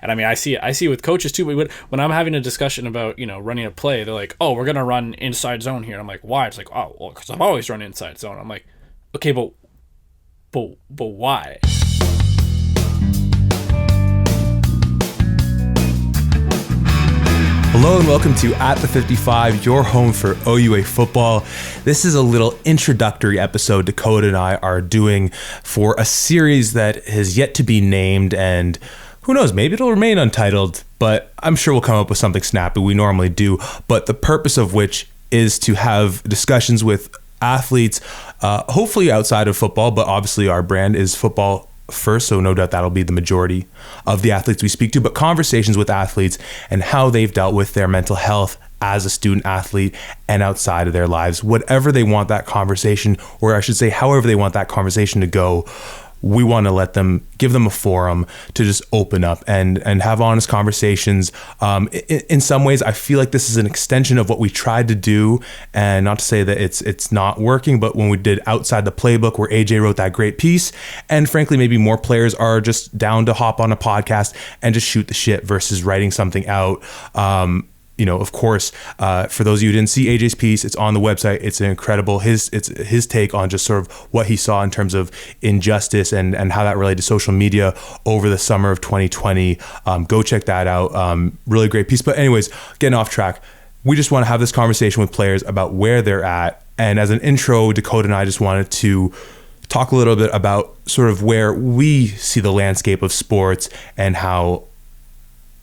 And I mean, I see it with coaches too. But when I'm having a discussion about, running a play, they're like, "Oh, we're gonna run inside zone here." And I'm like, "Why?" It's like, "Oh, well, because I've always run inside zone." I'm like, "Okay, but why?" Hello and welcome to At the 55, your home for OUA football. This is a little introductory episode Dakota and I are doing for a series that has yet to be named, and who knows, maybe it'll remain untitled, but I'm sure we'll come up with something snappy. We normally do, but the purpose of which is to have discussions with athletes, hopefully outside of football, but obviously our brand is football first, so no doubt that'll be the majority of the athletes we speak to, but conversations with athletes and how they've dealt with their mental health as a student athlete and outside of their lives. Whatever they want that conversation, or I should say however they want that conversation to go, we want to give them a forum to just open up and have honest conversations. In some ways, I feel like this is an extension of what we tried to do, and not to say that it's not working, but when we did Outside the Playbook, where AJ wrote that great piece, and frankly, maybe more players are just down to hop on a podcast and just shoot the shit versus writing something out. Of course, for those of you who didn't see AJ's piece, it's on the website. It's incredible. It's his take on just sort of what he saw in terms of injustice and how that related to social media over the summer of 2020. Go check that out. Really great piece. But anyways, getting off track, we just want to have this conversation with players about where they're at. And as an intro, Dakota and I just wanted to talk a little bit about sort of where we see the landscape of sports and how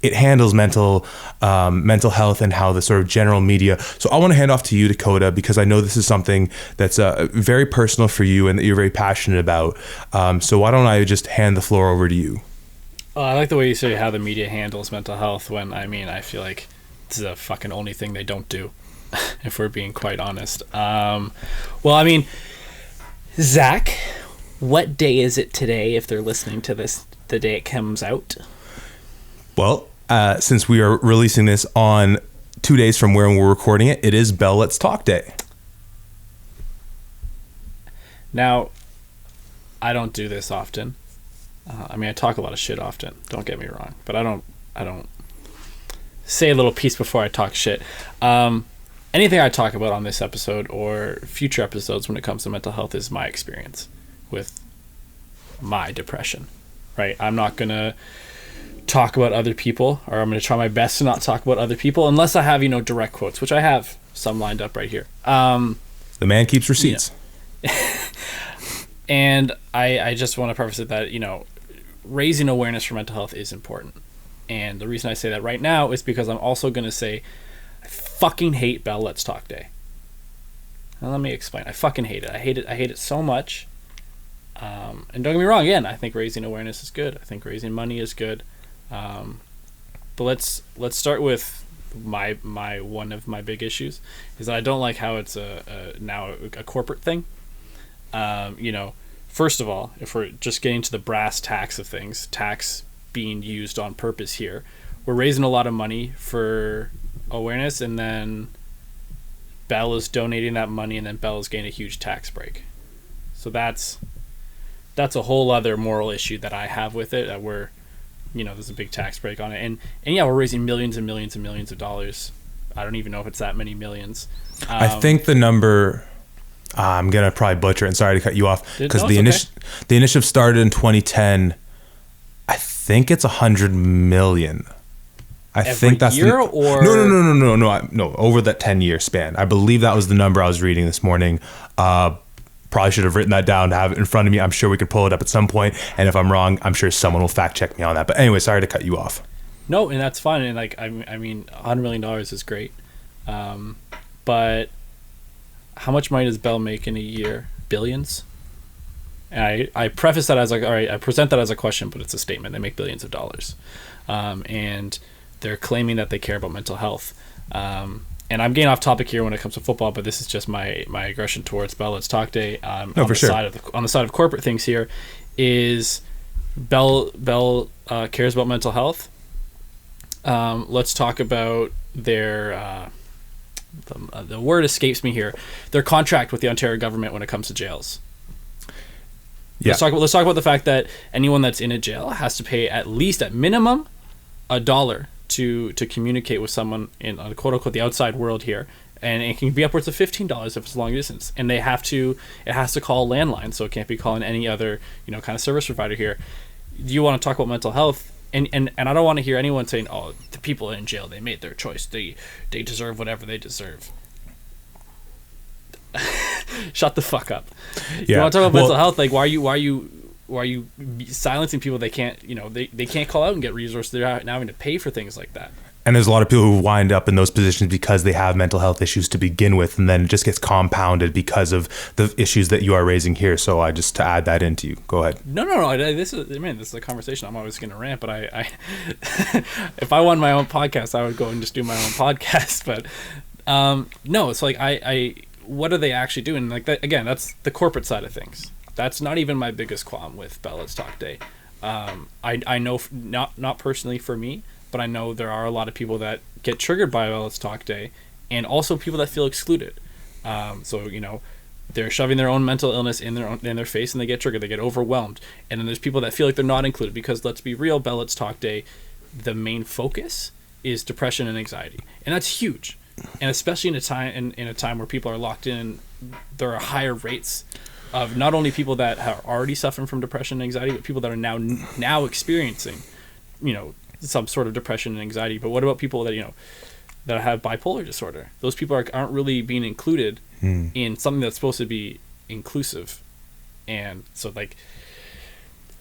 it handles mental health and how the sort of general media. So I want to hand off to you, Dakota, because I know this is something that's very personal for you and that you're very passionate about. So why don't I just hand the floor over to you? I like the way you say how the media handles mental health when, I feel like this is a fucking only thing they don't do, if we're being quite honest. Zach, what day is it today if they're listening to this the day it comes out? Well, since we are releasing this on 2 days from where we're recording it, it is Bell Let's Talk Day. Now, I don't do this often. I talk a lot of shit often. Don't get me wrong, but I don't say a little piece before I talk shit. Anything I talk about on this episode or future episodes when it comes to mental health is my experience with my depression. Right? I'm not gonna talk about other people, or I'm going to try my best to not talk about other people unless I have, direct quotes, which I have some lined up right here. The man keeps receipts. And I just want to preface it that, raising awareness for mental health is important. And the reason I say that right now is because I'm also going to say I fucking hate Bell Let's Talk Day. Now let me explain. I fucking hate it. I hate it so much. And don't get me wrong, again, I think raising awareness is good. I think raising money is good. But let's start with my one of my big issues is that I don't like how it's now a corporate thing. First of all, if we're just getting to the brass tacks of things, tax being used on purpose here, we're raising a lot of money for awareness, and then Bell is donating that money, and then Bell is getting a huge tax break. So that's a whole other moral issue that I have with it, that we're there's a big tax break on it. And yeah, we're raising millions and millions and millions of dollars. I don't even know if it's that many millions. I think the number, I'm going to probably butcher it, and sorry to cut you off, because the initiative started in 2010. I think it's 100 million. Think that's year or no, over that 10-year span. I believe that was the number I was reading this morning. Probably should have written that down to have it in front of me. I'm sure we could pull it up at some point, and if I'm wrong, I'm sure someone will fact check me on that. But anyway, sorry to cut you off. No, and that's fine. And $100 million is great, but how much money does Bell make in a year? Billions. And I preface that as all right, I present that as a question, but it's a statement. They make billions of dollars, and they're claiming that they care about mental health. And I'm getting off topic here when it comes to football, but this is just my aggression towards Bell Let's Talk Day. On the side of corporate things here is Bell cares about mental health. Let's talk about their the word escapes me here. Their contract with the Ontario government when it comes to jails. Yeah. Let's talk about the fact that anyone that's in a jail has to pay at least at minimum a dollar to communicate with someone in quote unquote the outside world here, and it can be upwards of $15 if it's long distance, and it has to call a landline, so it can't be calling any other kind of service provider here. You want to talk about mental health, and I don't want to hear anyone saying, oh, the people in jail, they made their choice, they deserve whatever they deserve. Shut the fuck up. You want to talk about mental health, like why are you silencing people? They can't they can't call out and get resources. They're now having to pay for things like that. And there's a lot of people who wind up in those positions because they have mental health issues to begin with, and then it just gets compounded because of the issues that you are raising here. So I just to add that into you. Go ahead. No. This is a conversation. I'm always going to rant, but I if I won my own podcast, I would go and just do my own podcast. But no, it's like I what are they actually doing? Like that again. That's the corporate side of things. That's not even my biggest qualm with Bell Let's Talk Day. I know not personally for me, but I know there are a lot of people that get triggered by Bell Let's Talk Day, and also people that feel excluded. So they're shoving their own mental illness in their face, and they get triggered, they get overwhelmed. And then there's people that feel like they're not included because, let's be real, Bell Let's Talk Day, the main focus is depression and anxiety, and that's huge. And especially in a time where people are locked in, there are higher rates of not only people that are already suffering from depression and anxiety, but people that are now experiencing, some sort of depression and anxiety. But what about people that that have bipolar disorder? Those people aren't really being included in something that's supposed to be inclusive. And so like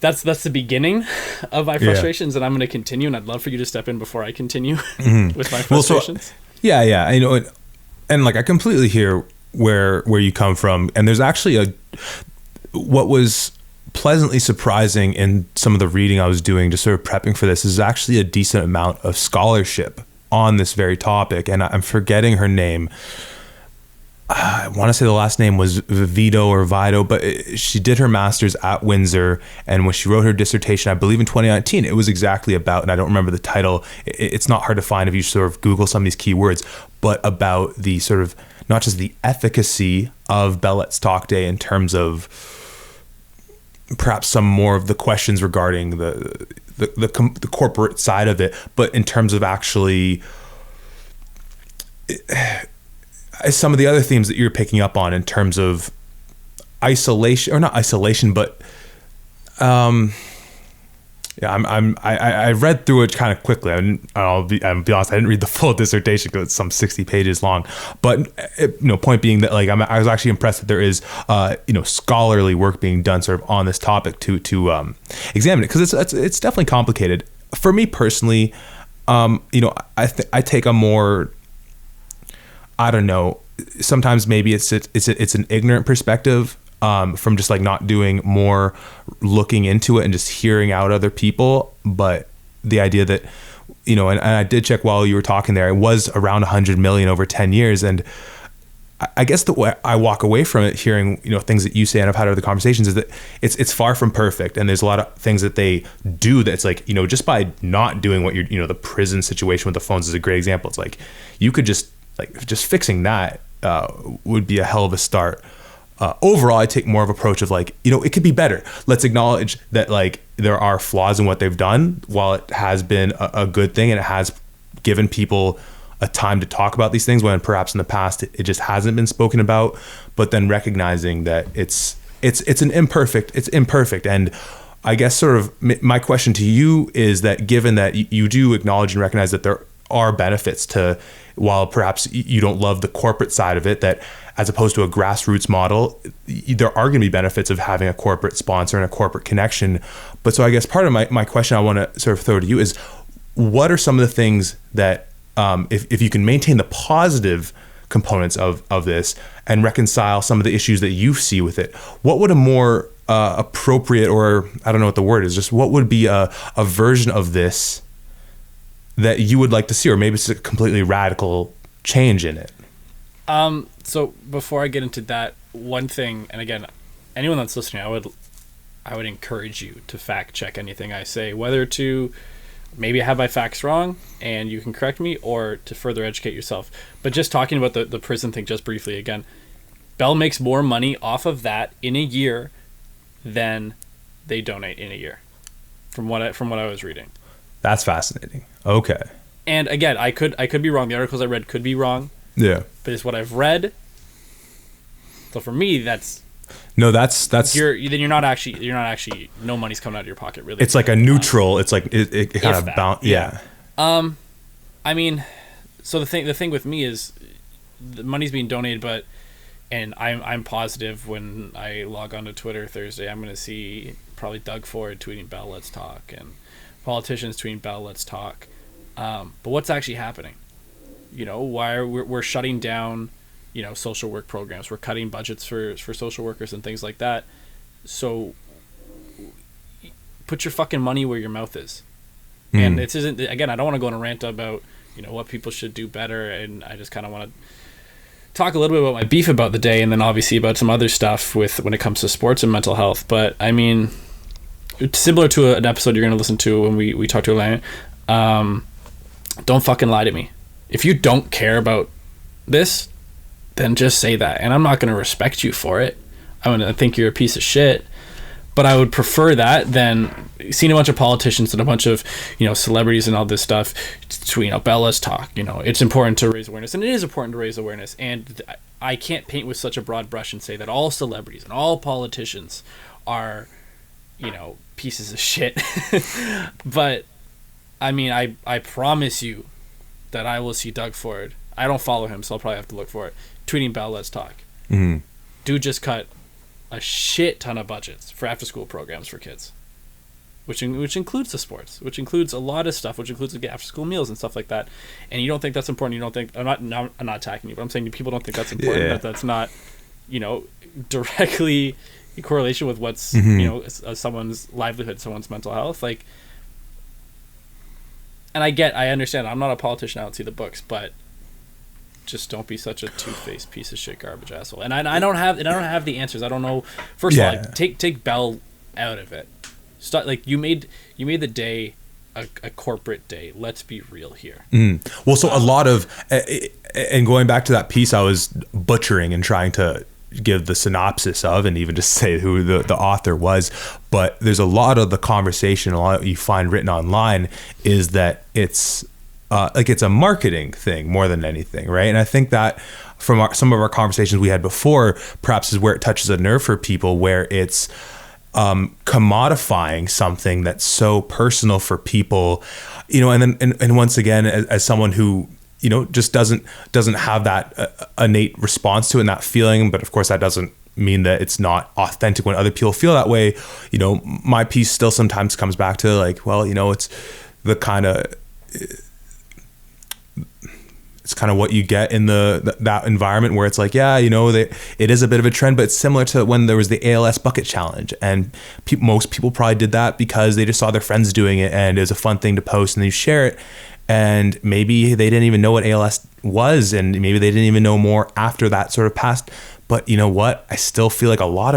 that's the beginning of my frustrations, and I'm going to continue, and I'd love for you to step in before I continue with my frustrations. I know it, and like I completely hear where you come from, and there's actually what was pleasantly surprising in some of the reading I was doing, just sort of prepping for this, is actually a decent amount of scholarship on this very topic. And I'm forgetting her name. I want to say the last name was Vido, but she did her master's at Windsor, and when she wrote her dissertation, I believe in 2019, it was exactly about, and I don't remember the title, it's not hard to find if you sort of Google some of these keywords, but about the sort of, not just the efficacy of Bell Let's Talk Day in terms of perhaps some more of the questions regarding the corporate side of it, but in terms of actually some of the other themes that you're picking up on in terms of isolation, or not isolation, but I read through it kind of quickly. I'll be honest, I didn't read the full dissertation because it's some 60 pages long. But point being that like I was actually impressed that there is scholarly work being done sort of on this topic to examine it, because it's definitely complicated. For me personally, I take a more, I don't know, sometimes maybe it's an ignorant perspective from just like not doing more looking into it and just hearing out other people. But the idea that, and I did check while you were talking there, it was around 100 million over 10 years. And I guess the way I walk away from it, hearing, things that you say, and I've had other conversations, is that it's far from perfect. And there's a lot of things that they do that's like, just by not doing what you're, the prison situation with the phones is a great example. It's like, you could just fixing that would be a hell of a start. Overall, I take more of an approach of like, it could be better. Let's acknowledge that like there are flaws in what they've done. While it has been a good thing and it has given people a time to talk about these things when perhaps in the past it just hasn't been spoken about, but then recognizing that it's imperfect. And I guess sort of my question to you is that, given that you do acknowledge and recognize that there are benefits to, while perhaps you don't love the corporate side of it, that as opposed to a grassroots model, there are going to be benefits of having a corporate sponsor and a corporate connection. But so I guess part of my question I want to sort of throw to you is, what are some of the things that, if you can maintain the positive components of this and reconcile some of the issues that you see with it, what would a more appropriate, or I don't know what the word is, just what would be a version of this that you would like to see, or maybe it's a completely radical change in it? So before I get into that, one thing, and again, anyone that's listening, I would encourage you to fact check anything I say, whether to maybe I have my facts wrong and you can correct me, or to further educate yourself. But just talking about the prison thing just briefly again, Bell makes more money off of that in a year than they donate in a year, from what I was reading. That's fascinating. Okay. And again, I could be wrong. The articles I read could be wrong. Yeah. But it's what I've read. So for me, that's you're not actually no money's coming out of your pocket really. It's like a neutral. It's like it kind of bounce. Yeah. I mean, so the thing with me is the money's being donated, and I'm positive when I log on to Twitter Thursday, I'm going to see probably Doug Ford tweeting Bell Let's Talk and politicians tweeting Bell Let's Talk. But what's actually happening? Why we're shutting down, social work programs. We're cutting budgets for social workers and things like that. So put your fucking money where your mouth is. And it isn't, again, I don't want to go on a rant about, what people should do better. And I just kind of want to talk a little bit about my beef about the day, and then obviously about some other stuff when it comes to sports and mental health. But I mean, similar to an episode you're going to listen to when we talk to Elaine, don't fucking lie to me. If you don't care about this, then just say that. And I'm not going to respect you for it. I'm going to think you're a piece of shit. But I would prefer that than seeing a bunch of politicians and a bunch of, celebrities and all this stuff tweeting out Bella's talk. It's important to raise awareness, and it is important to raise awareness. And I can't paint with such a broad brush and say that all celebrities and all politicians are, pieces of shit. But I mean, I promise you that I will see Doug Ford. I don't follow him, so I'll probably have to look for it. Tweeting Bell Let's Talk. Mm-hmm. Dude just cut a shit ton of budgets for after school programs for kids, which includes the sports, which includes a lot of stuff, which includes like after school meals and stuff like that. And you don't think that's important. You don't think I'm not attacking you, but I'm saying people don't think that's important. Yeah. That's not, directly in correlation with what's someone's livelihood, someone's mental health. Like, and I understand. I'm not a politician. I don't see the books, but just don't be such a two-faced piece of shit garbage asshole. And I don't have the answers. I don't know. First of all, take Bell out of it. Start, like, you made the day a corporate day. Let's be real here. Well, so a lot of, and going back to that piece I was butchering and trying to give the synopsis of, and even just say who the author was, but there's a lot of the conversation, a lot you find written online is that it's it's a marketing thing more than anything, right? And I think that from some of our conversations we had before, perhaps is where it touches a nerve for people, where it's commodifying something that's so personal for people, and once again, as someone who just doesn't have that innate response to it and that feeling, but of course that doesn't mean that it's not authentic when other people feel that way. My piece still sometimes comes back to like, well, it's the kind of it's kind of what you get in that environment where it's like, it is a bit of a trend, but it's similar to when there was the ALS bucket challenge, and most people probably did that because they just saw their friends doing it and it was a fun thing to post, and then you share it, and maybe they didn't even know what ALS was, and maybe they didn't even know more after that sort of passed. But you know what? I still feel like a lot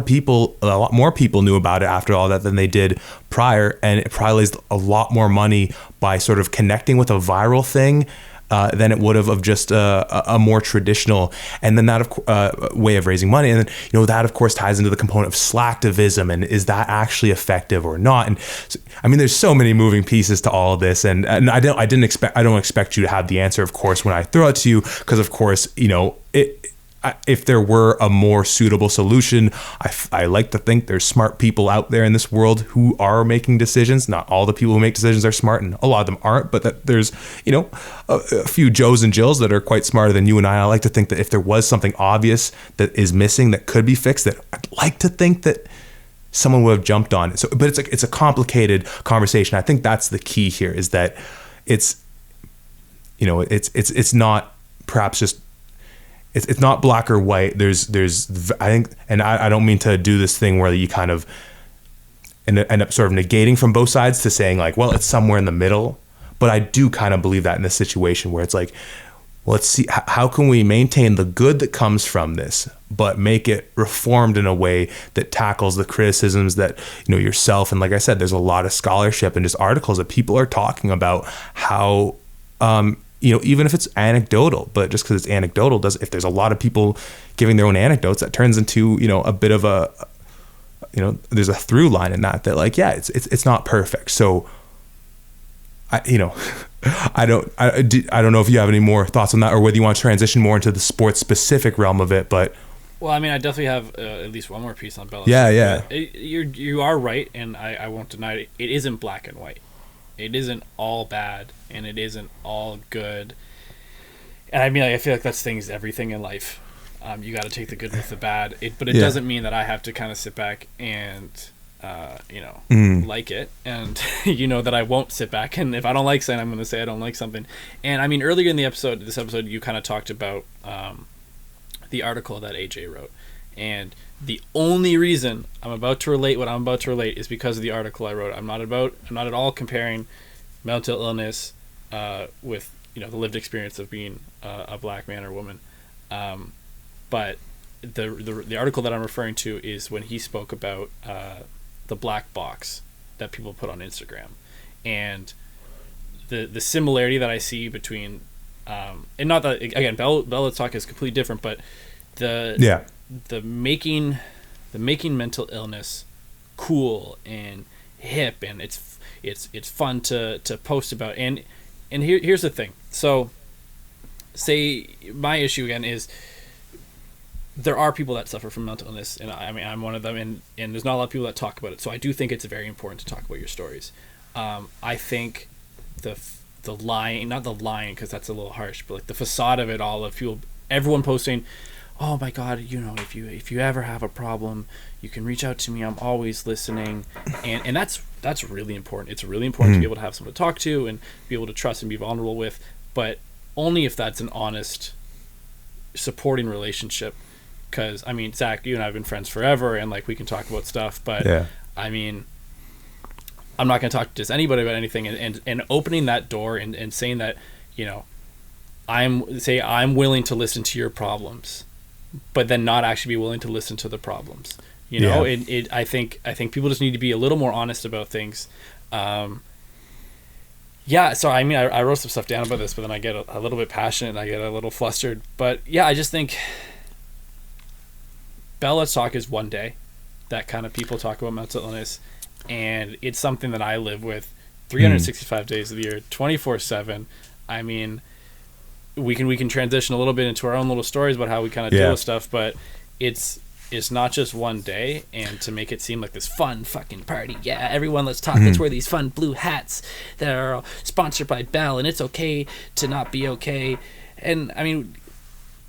more people knew about it after all that than they did prior, and it probably raised a lot more money by sort of connecting with a viral thing than it would have of just a more traditional, and then that way of raising money. And then, that of course ties into the component of slacktivism, and is that actually effective or not? And so, I mean, there's so many moving pieces to all of this, and I don't expect you to have the answer, of course, when I throw it to you, because of course, if there were a more suitable solution, I like to think there's smart people out there in this world who are making decisions. Not all the people who make decisions are smart, and a lot of them aren't, but that there's, a few Joes and Jills that are quite smarter than you and I. I like to think that if there was something obvious that is missing that could be fixed, that I'd like to think that someone would have jumped on it. So, but it's a complicated conversation. I think that's the key here, is that it's not perhaps just, it's not black or white. There's I think, and I don't mean to do this thing where you kind of end up sort of negating from both sides to saying like, well, it's somewhere in the middle. But I do kind of believe that in this situation where it's like, well, let's see, how can we maintain the good that comes from this, but make it reformed in a way that tackles the criticisms that, yourself. And like I said, there's a lot of scholarship and just articles that people are talking about how, even if it's anecdotal, but just because it's anecdotal, if there's a lot of people giving their own anecdotes, that turns into, a bit of a, there's a through line in that like, yeah, it's not perfect. So I don't know if you have any more thoughts on that, or whether you want to transition more into the sports specific realm of it. But well, I mean, I definitely have at least one more piece on Bella. Yeah. You are right, and I won't deny it. It isn't black and white. It isn't all bad, and it isn't all good. And I mean, I feel like that's everything in life. You got to take the good with the bad. But it doesn't mean that I have to kind of sit back and like it, and that I won't sit back, and if I don't like something, I'm going to say I don't like something. And I mean, earlier in this episode, you kind of talked about the article that AJ wrote, and the only reason I'm about to relate what I'm about to relate is because of the article I wrote. I'm not at all comparing mental illness with the lived experience of being a black man or woman, but the article that I'm referring to is when he spoke about the black box that people put on Instagram, and the similarity that I see between and not that, again, Bella's talk is completely different, but the making mental illness cool and hip, and it's fun to post about. And here's the thing. So say my issue again is there are people that suffer from mental illness, and I mean, I'm one of them, and there's not a lot of people that talk about it. So I do think it's very important to talk about your stories. I think the lying, not the lying, because that's a little harsh, but like the facade of it all, of everyone posting, oh my God, if you ever have a problem, you can reach out to me. I'm always listening, and that's really important. It's really important to be able to have someone to talk to and be able to trust and be vulnerable with, but only if that's an honest, supporting relationship. Because I mean, Zach, you and I have been friends forever, and like we can talk about stuff, but I mean, I'm not going to talk to just anybody about anything, and opening that door and saying that, I'm willing to listen to your problems, but then not actually be willing to listen to the problems. I think people just need to be a little more honest about things. So I mean, I wrote some stuff down about this, but then I get a little bit passionate and I get a little flustered. But yeah, I just think Bella's talk is one day that kind of people talk about mental illness, and it's something that I live with 365 days of the year, 24/7. I mean, we can transition a little bit into our own little stories about how we kind of deal with stuff, but it's not just one day, and to make it seem like this fun fucking party. Yeah, everyone, let's talk. Let's wear these fun blue hats that are sponsored by Bell, and it's okay to not be okay. And I mean,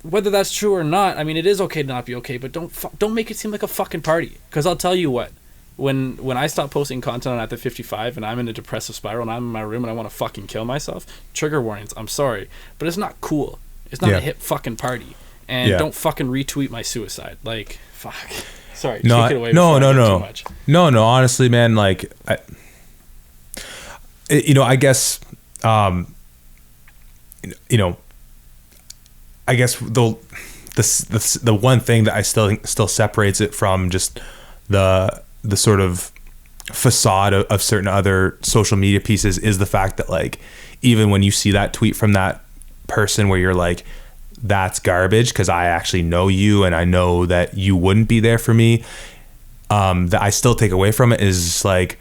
whether that's true or not, I mean, it is okay to not be okay, but don't make it seem like a fucking party. Because I'll tell you what, when I stop posting content on At the 55 and I'm in a depressive spiral and I'm in my room and I want to fucking kill myself, trigger warnings, I'm sorry, but it's not cool. It's not a hip fucking party. And don't fucking retweet my suicide. Like, fuck. Sorry, take it away. No. Too much. No, honestly, man, like, I guess, I guess the one thing that I still separates it from just the sort of facade of certain other social media pieces is the fact that, like, even when you see that tweet from that person where you're like, that's garbage because I actually know you and I know that you wouldn't be there for me, that I still take away from it is like,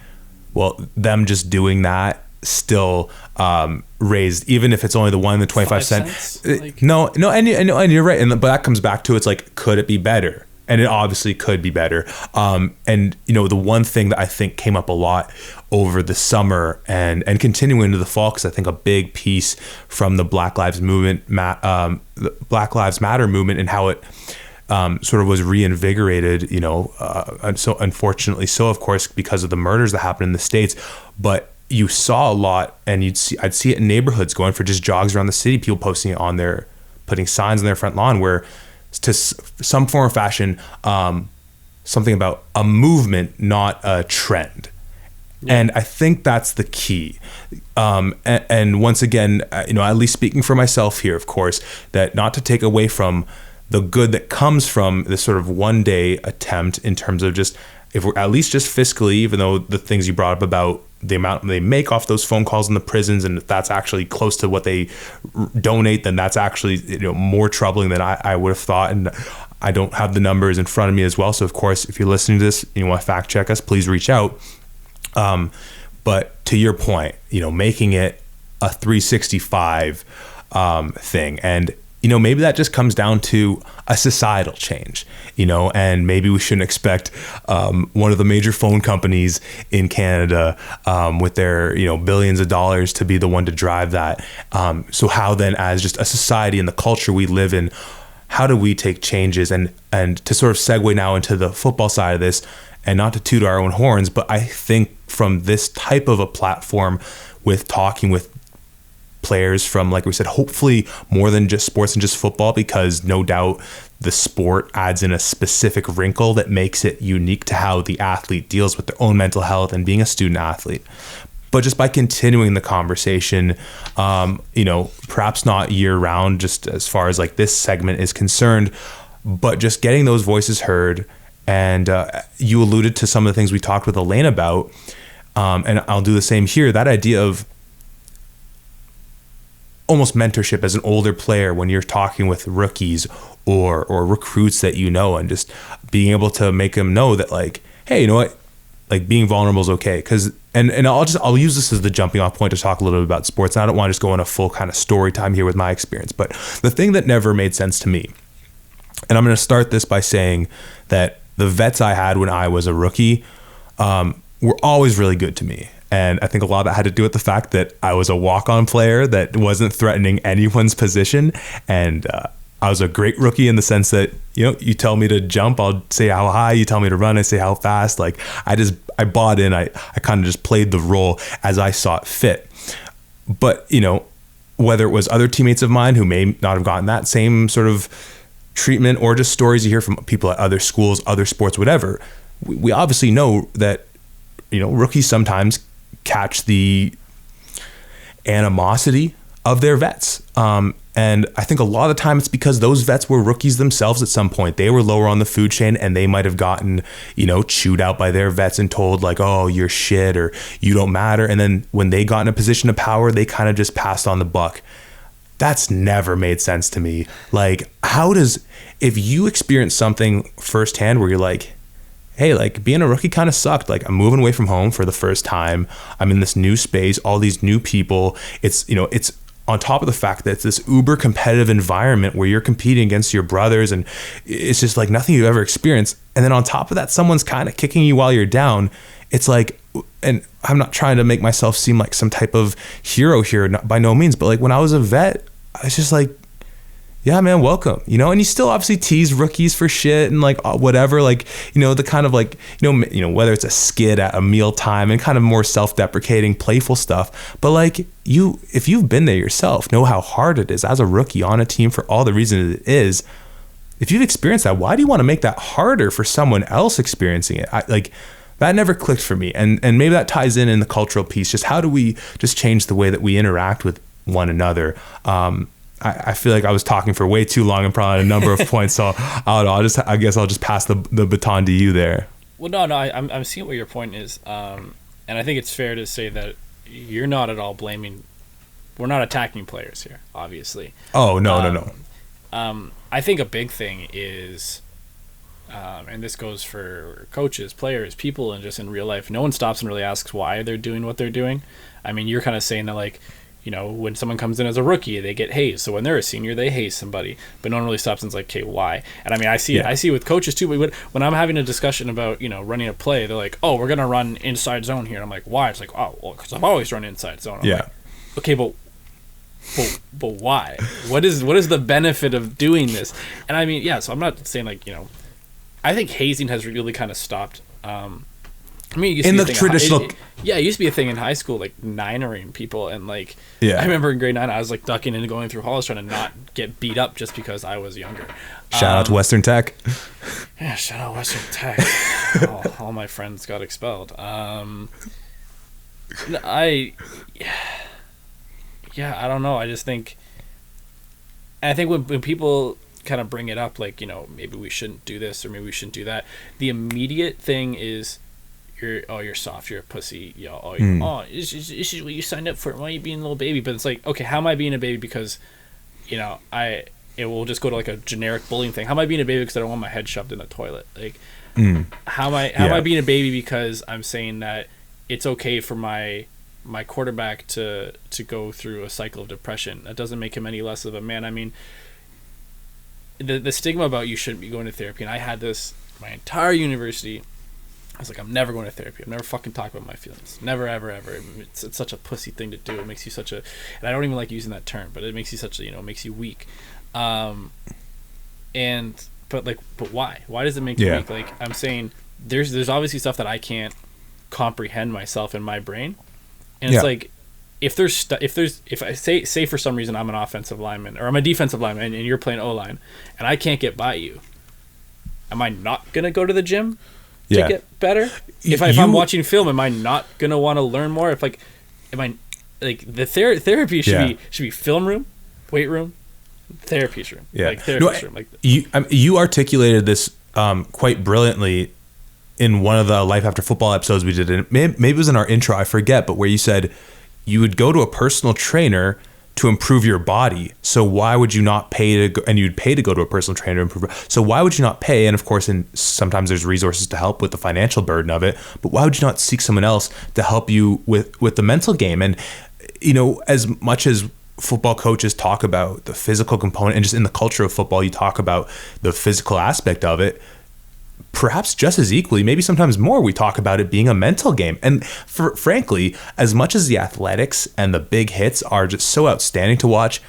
well, them just doing that still raised, even if it's only the 1 and the 25 cents. No, and you're right, but that comes back to, it's like, could it be better? And it obviously could be better. And the one thing that I think came up a lot over the summer and continuing into the fall, because I think a big piece from the Black Lives movement, the Black Lives Matter movement, and how it sort of was reinvigorated, and so unfortunately so, of course, because of the murders that happened in the States. But you saw a lot, and I'd see it in neighborhoods, going for just jogs around the city, people posting it putting signs on their front lawn where, to some form or fashion, something about a movement, not a trend. And I think that's the key. And once again, at least speaking for myself here, of course, that not to take away from the good that comes from this sort of one day attempt in terms of just, if we're at least just fiscally, even though the things you brought up about the amount they make off those phone calls in the prisons, and if that's actually close to what they donate, then that's actually more troubling than I would have thought. And I don't have the numbers in front of me as well, so of course, if you're listening to this and you want to fact check us, please reach out. But to your point, making it a 365 thing. And, maybe that just comes down to a societal change, and maybe we shouldn't expect one of the major phone companies in Canada with their, billions of dollars to be the one to drive that. So how then, as just a society and the culture we live in, how do we take changes and to sort of segue now into the football side of this, and not to toot our own horns, but I think from this type of a platform with talking with players from, like we said, hopefully more than just sports and just football, because no doubt the sport adds in a specific wrinkle that makes it unique to how the athlete deals with their own mental health and being a student athlete. But just by continuing the conversation, perhaps not year round, just as far as like this segment is concerned, but just getting those voices heard. And you alluded to some of the things we talked with Elaine about, and I'll do the same here. That idea of almost mentorship as an older player when you're talking with rookies or recruits that and just being able to make them know that, like, hey, you know what, like, being vulnerable is okay. Because and I'll use this as the jumping off point to talk a little bit about sports. And I don't want to just go on a full kind of story time here with my experience, but the thing that never made sense to me, and I'm going to start this by saying that the vets I had when I was a rookie were always really good to me. And I think a lot of that had to do with the fact that I was a walk-on player that wasn't threatening anyone's position. And I was a great rookie in the sense that, you tell me to jump, I'll say how high. You tell me to run, I say how fast. Like, I bought in. I kind of just played the role as I saw it fit. But, whether it was other teammates of mine who may not have gotten that same sort of treatment, or just stories you hear from people at other schools, other sports, whatever, we obviously know that, rookies sometimes catch the animosity of their vets. And I think a lot of the time it's because those vets were rookies themselves at some point. They were lower on the food chain, and they might have gotten, chewed out by their vets and told, like, oh, you're shit, or you don't matter. And then when they got in a position of power, they kind of just passed on the buck. That's never made sense to me. Like, if you experience something firsthand where you're like, hey, like, being a rookie kind of sucked. Like, I'm moving away from home for the first time. I'm in this new space, all these new people. It's on top of the fact that it's this uber competitive environment where you're competing against your brothers, and it's just like nothing you've ever experienced. And then on top of that, someone's kind of kicking you while you're down. It's like, and I'm not trying to make myself seem like some type of hero here, by no means, but like, when I was a vet, I was just like, yeah, man, welcome, and you still obviously tease rookies for shit and like whatever, like, the kind of like, whether it's a skit at a meal time and kind of more self-deprecating, playful stuff. But like, if you've been there yourself, know how hard it is as a rookie on a team for all the reasons it is. If you've experienced that, why do you want to make that harder for someone else experiencing it? That never clicked for me. And maybe that ties in the cultural piece. Just how do we just change the way that we interact with one another? I feel like I was talking for way too long and probably a number of points. So I guess I'll just pass the baton to you there. Well, no, I'm seeing what your point is. And I think it's fair to say that you're not at all blaming, we're not attacking players here, obviously. Oh, no. I think a big thing is, and this goes for coaches, players, people, and just in real life, no one stops and really asks why they're doing what they're doing. I mean, you're kind of saying that, like, when someone comes in as a rookie, they get hazed. So when they're a senior, they haze somebody, but no one really stops and is like, okay, why? And I mean, I see it with coaches too. But when I'm having a discussion about, running a play, they're like, oh, we're going to run inside zone here. And I'm like, why? It's like, oh, well, because I've always run inside zone. I'm like, okay, but why? What is the benefit of doing this? And I mean, so I'm not saying like, I think hazing has really kind of stopped. I mean, it used to be traditional. It used to be a thing in high school, like ninering people, and like, I remember in grade 9, I was like ducking and going through halls trying to not get beat up just because I was younger. Shout out to Western Tech. Yeah, shout out Western Tech. all my friends got expelled. I don't know. I just think, and I think when people kind of bring it up, like, maybe we shouldn't do this or maybe we shouldn't do that, the immediate thing is, you're soft, you're a pussy, this is what you signed up for, why are you being a little baby? But it's like, okay, how am I being a baby because it will just go to like a generic bullying thing. How am I being a baby because I don't want my head shoved in the toilet? Like, how am I being a baby because I'm saying that it's okay for my quarterback to go through a cycle of depression. That doesn't make him any less of a man. I mean, the stigma about you shouldn't be going to therapy, and I had this my entire university. I was like, I'm never going to therapy. I'm never fucking talk about my feelings. Never, ever, ever. It's such a pussy thing to do. It makes you such a, and I don't even like using that term, but it makes you such a, it makes you weak. But why? Why does it make you weak? Like, I'm saying, there's obviously stuff that I can't comprehend myself in my brain, and it's like, if I say for some reason I'm an offensive lineman or I'm a defensive lineman and you're playing O-line and I can't get by you, am I not gonna go to the gym to get better? If I'm watching film, am I not gonna want to learn more? If like, am I like the therapy should be film room, weight room, therapy room, like therapist room. Like you articulated this quite brilliantly in one of the Life After Football episodes we did, and maybe it was in our intro, I forget, but where you said you would go to a personal trainer to improve your body. So why would you not pay to go, and you'd pay to go to a personal trainer to improve? So why would you not pay? And of course, sometimes there's resources to help with the financial burden of it, but why would you not seek someone else to help you with the mental game? And, as much as football coaches talk about the physical component, and just in the culture of football, you talk about the physical aspect of it, perhaps just as equally, maybe sometimes more, we talk about it being a mental game. And frankly, as much as the athletics and the big hits are just so outstanding to watch,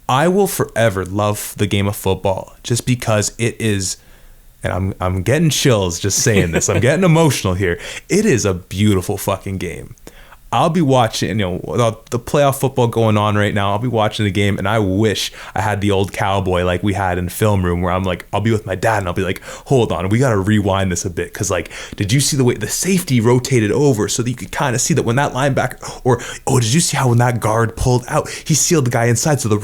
I will forever love the game of football just because it is, and I'm getting chills just saying this, I'm getting emotional here. It is a beautiful fucking game. I'll be watching, the playoff football going on right now. I'll be watching the game, and I wish I had the old cowboy like we had in film room, where I'm like, I'll be with my dad, and I'll be like, hold on, we got to rewind this a bit, because like, did you see the way the safety rotated over so that you could kind of see that when that linebacker, or did you see how when that guard pulled out, he sealed the guy inside? So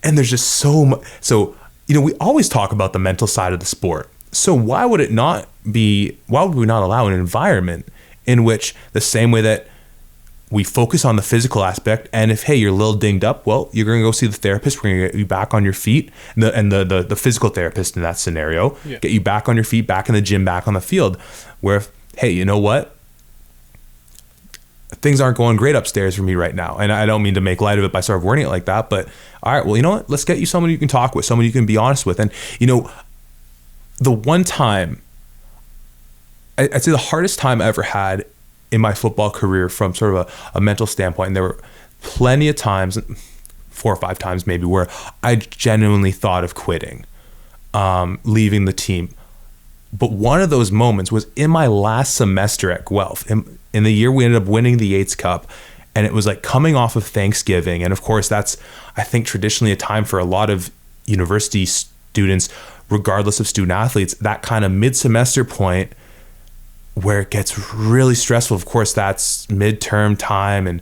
and there's just so much. So we always talk about the mental side of the sport. So why would we not allow an environment in which, the same way that we focus on the physical aspect, and if, hey, you're a little dinged up, well, you're going to go see the therapist. We're going to get you back on your feet, and the physical therapist in that scenario, get you back on your feet, back in the gym, back on the field, where, hey, you know what? Things aren't going great upstairs for me right now. And I don't mean to make light of it by sort of wording it like that, but all right, well, you know what? Let's get you someone you can talk with, someone you can be honest with. And, the one time, I'd say the hardest time I ever had in my football career from sort of a mental standpoint, and there were plenty of times, 4 or 5 times maybe, where I genuinely thought of quitting, leaving the team. But one of those moments was in my last semester at Guelph. In the year we ended up winning the Yates Cup, and it was like coming off of Thanksgiving. And of course, that's, I think, traditionally a time for a lot of university students, regardless of student athletes, that kind of mid-semester point where it gets really stressful. Of course, that's midterm time, and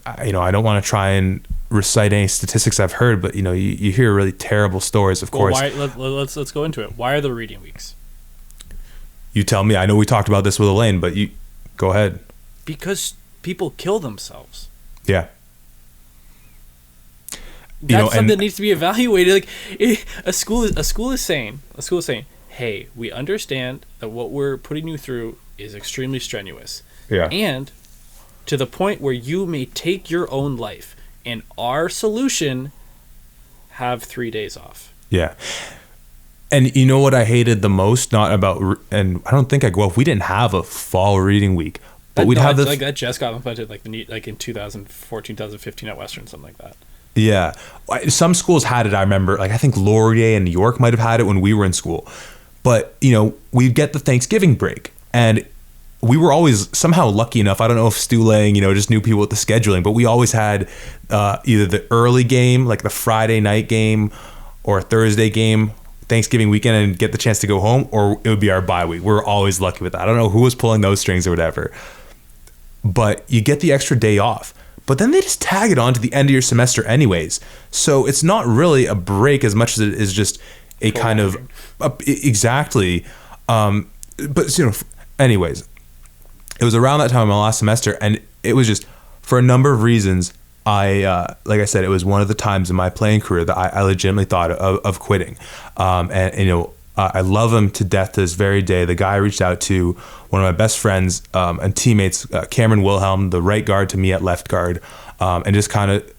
I don't want to try and recite any statistics I've heard, but you hear really terrible stories. Of course, let's go into it. Why are the reading weeks? You tell me. I know we talked about this with Elaine, but you go ahead. Because people kill themselves. Yeah. That's something that needs to be evaluated. Like, a school is saying, hey, we understand that what we're putting you through is extremely strenuous. Yeah. And to the point where you may take your own life. And our solution, have 3 days off. Yeah. And you know what I hated the most? And I don't think we didn't have a fall reading week. But we'd have that just got implemented like in 2014, 2015 at Western, something like that. Yeah. Some schools had it, I remember. Like, I think Laurier and New York might have had it when we were in school. But, we'd get the Thanksgiving break, and we were always somehow lucky enough. I don't know if Stu Lang, just knew people with the scheduling, but we always had either the early game, like the Friday night game, or a Thursday game, Thanksgiving weekend, and get the chance to go home, or it would be our bye week. We were always lucky with that. I don't know who was pulling those strings or whatever, but you get the extra day off. But then they just tag it on to the end of your semester anyways. So it's not really a break as much as it is just a kind of exactly. But anyways, it was around that time of my last semester, and it was just for a number of reasons. Like I said, it was one of the times in my playing career that I legitimately thought of quitting. And I love him to death to this very day. The guy I reached out to, one of my best friends and teammates, Cameron Wilhelm, the right guard to me at left guard, and just kind of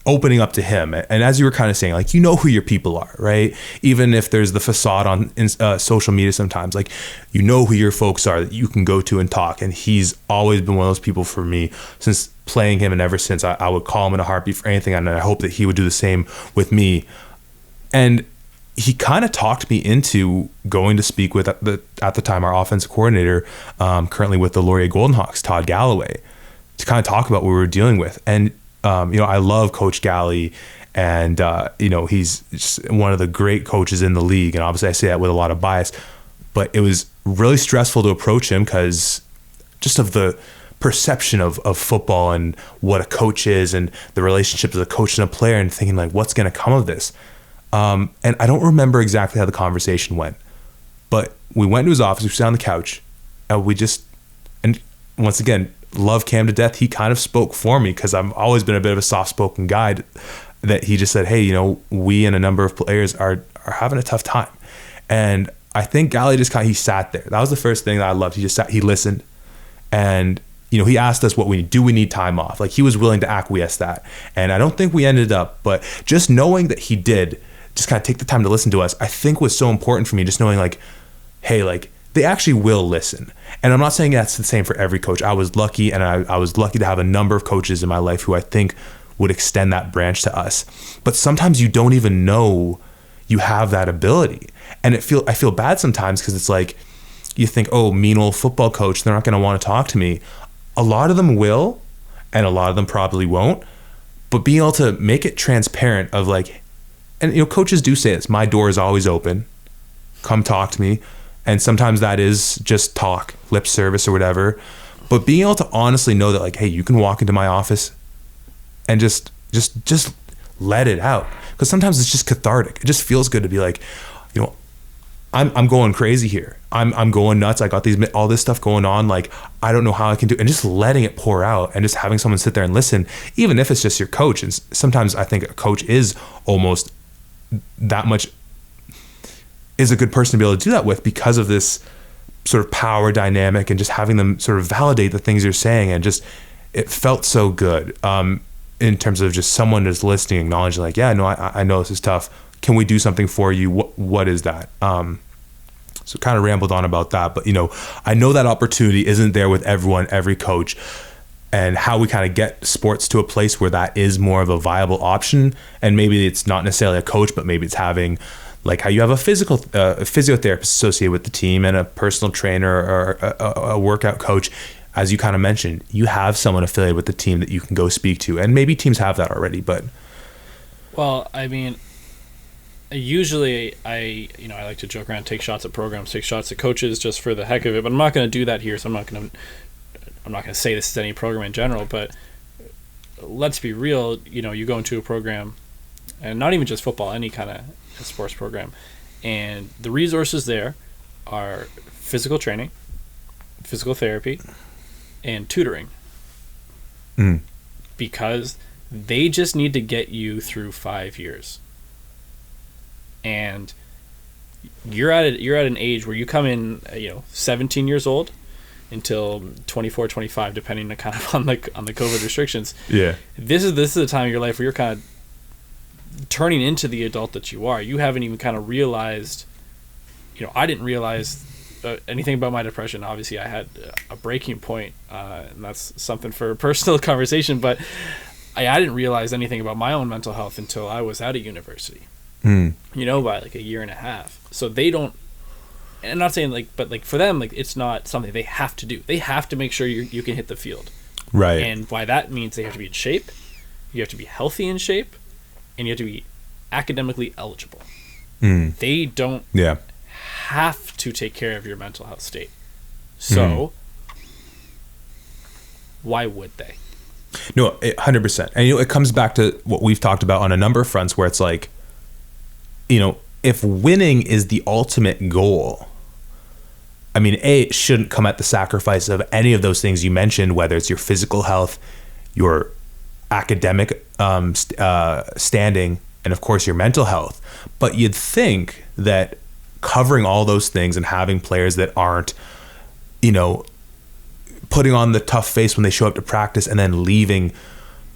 opening up to him. And as you were kind of saying, like, you know who your people are, right? Even if there's the facade on social media sometimes, like, you know who your folks are that you can go to and talk. And he's always been one of those people for me since playing him, and ever since I would call him in a heartbeat for anything, and I hope that he would do the same with me. And he kind of talked me into going to speak with, at the time, our offensive coordinator, currently with the Laurier Golden Hawks, Todd Galloway, to kind of talk about what we were dealing with. And I love Coach Galley, and he's just one of the great coaches in the league. And obviously I say that with a lot of bias, but it was really stressful to approach him because just of the perception of football and what a coach is and the relationship of a coach and a player, and thinking like, what's going to come of this? And I don't remember exactly how the conversation went, but we went to his office, we sat on the couch, and and once again, love Cam to death. He kind of spoke for me because I've always been a bit of a soft-spoken guy, that he just said, hey, we and a number of players are having a tough time. And I think Galley just he sat there. That was the first thing that I loved. He just sat, he listened, and he asked us what we need time off. Like, he was willing to acquiesce that. And I don't think we ended up, but just knowing that he did just kind of take the time to listen to us, I think was so important for me, just knowing like, hey, like, they actually will listen. And I'm not saying that's the same for every coach. I was lucky, and I was lucky to have a number of coaches in my life who I think would extend that branch to us. But sometimes you don't even know you have that ability. And I feel bad sometimes because it's like, you think, oh, mean old football coach, they're not going to want to talk to me. A lot of them will, and a lot of them probably won't. But being able to make it transparent of like, and coaches do say this, my door is always open. Come talk to me. And sometimes that is just talk, lip service or whatever. But being able to honestly know that like, hey, you can walk into my office and just let it out. Because sometimes it's just cathartic. It just feels good to be like, I'm going crazy here. I'm going nuts. I got all this stuff going on. Like, I don't know how I can do it. And just letting it pour out and just having someone sit there and listen, even if it's just your coach. And sometimes I think a coach is almost that much is a good person to be able to do that with, because of this sort of power dynamic and just having them sort of validate the things you're saying. And just, it felt so good in terms of just someone just listening, acknowledging like, yeah, no, I know this is tough. Can we do something for you? What is that? So kind of rambled on about that, but I know that opportunity isn't there with every coach, and how we kind of get sports to a place where that is more of a viable option. And maybe it's not necessarily a coach, but maybe it's having, like how you have a physiotherapist associated with the team, and a personal trainer or a workout coach. As you kind of mentioned, you have someone affiliated with the team that you can go speak to, and maybe teams have that already. But well, I mean, usually I like to joke around, take shots at programs, take shots at coaches just for the heck of it. But I'm not going to do that here, so I'm not going to say this is any program in general. But let's be real. You go into a program, and not even just football, any kind of sports program, and the resources there are physical training, physical therapy, and tutoring. Because they just need to get you through 5 years. And you're at an age where you come in 17 years old until 24, 25, depending on kind of on the COVID restrictions. Yeah, this is the time of your life where you're kind of turning into the adult that you are. You haven't even kind of realized, I didn't realize anything about my depression. Obviously I had a breaking point, and that's something for a personal conversation, but I didn't realize anything about my own mental health until I was out of university, by like a year and a half. So they don't, and I'm not saying but for them, it's not something they have to do. They have to make sure you can hit the field. Right. And why that means they have to be in shape, you have to be healthy in shape, and you have to be academically eligible. They don't have to take care of your mental health state. So why would they? No, 100%. And it comes back to what we've talked about on a number of fronts, where it's like, if winning is the ultimate goal, I mean, it shouldn't come at the sacrifice of any of those things you mentioned, whether it's your physical health, your academic standing, and of course your mental health. But you'd think that covering all those things and having players that aren't, you know, putting on the tough face when they show up to practice and then leaving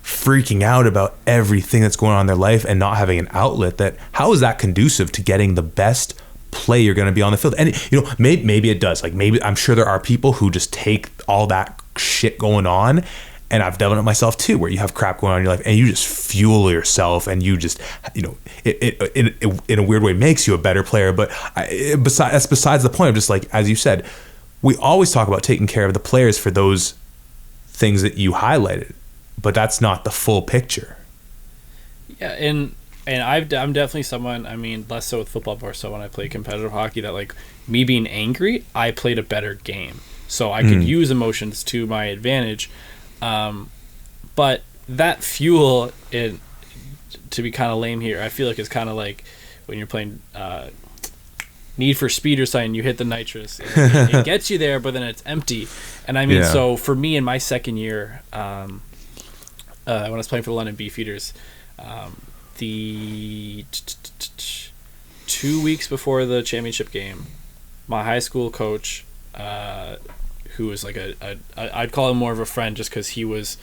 freaking out about everything that's going on in their life and not having an outlet, that how is that conducive to getting the best play you're going to be on the field? And, you know, maybe it does. Like, maybe I'm sure there are people who just take all that shit going on, and I've done it myself too, where you have crap going on in your life and you just fuel yourself, and you just, you know, it in a weird way makes you a better player. But that's besides the point. Of just like, as you said, we always talk about taking care of the players for those things that you highlighted, but that's not the full picture. Yeah, and I'm definitely someone, I mean, less so with football, more so when I play competitive hockey, that like me being angry, I played a better game. So I could use emotions to my advantage. But that fuel, to be kind of lame here, I feel like it's kind of like when you're playing Need for Speed or something, you hit the nitrous. It gets you there, but then it's empty. And I mean, so for me in my second year, when I was playing for the London Beefeaters, the 2 weeks before the championship game, my high school coach, who was like I'd call him more of a friend just because he was,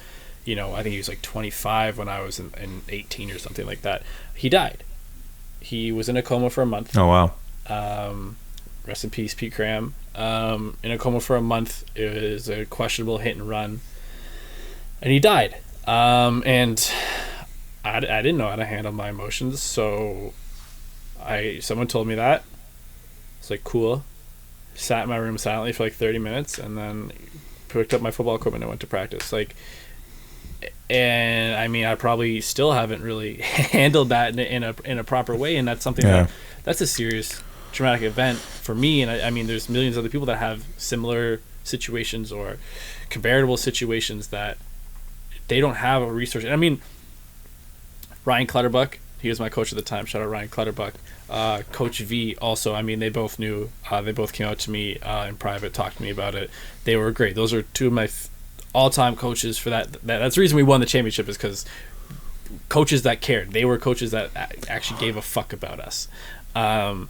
you know, I think he was like 25 when I was in 18 or something like that. He died. He was in a coma for a month. Oh, wow. Rest in peace, Pete Cram. In a coma for a month. It was a questionable hit and run, and he died. And I didn't know how to handle my emotions, so someone told me that. It's like, cool. Sat in my room silently for like 30 minutes, and then picked up my football equipment and went to practice. Like, and I mean, I probably still haven't really handled that in a proper way, and that's something that's a serious traumatic event for me. And I mean, there's millions of other people that have similar situations or comparable situations that they don't have a resource. I mean, Ryan Clutterbuck, he was my coach at the time. Shout out Ryan Clutterbuck. Coach V also, I mean, they both knew. They both came out to me in private, talked to me about it. They were great. Those are two of my all-time coaches for that. That's the reason we won the championship, is because coaches that cared. They were coaches that actually gave a fuck about us. And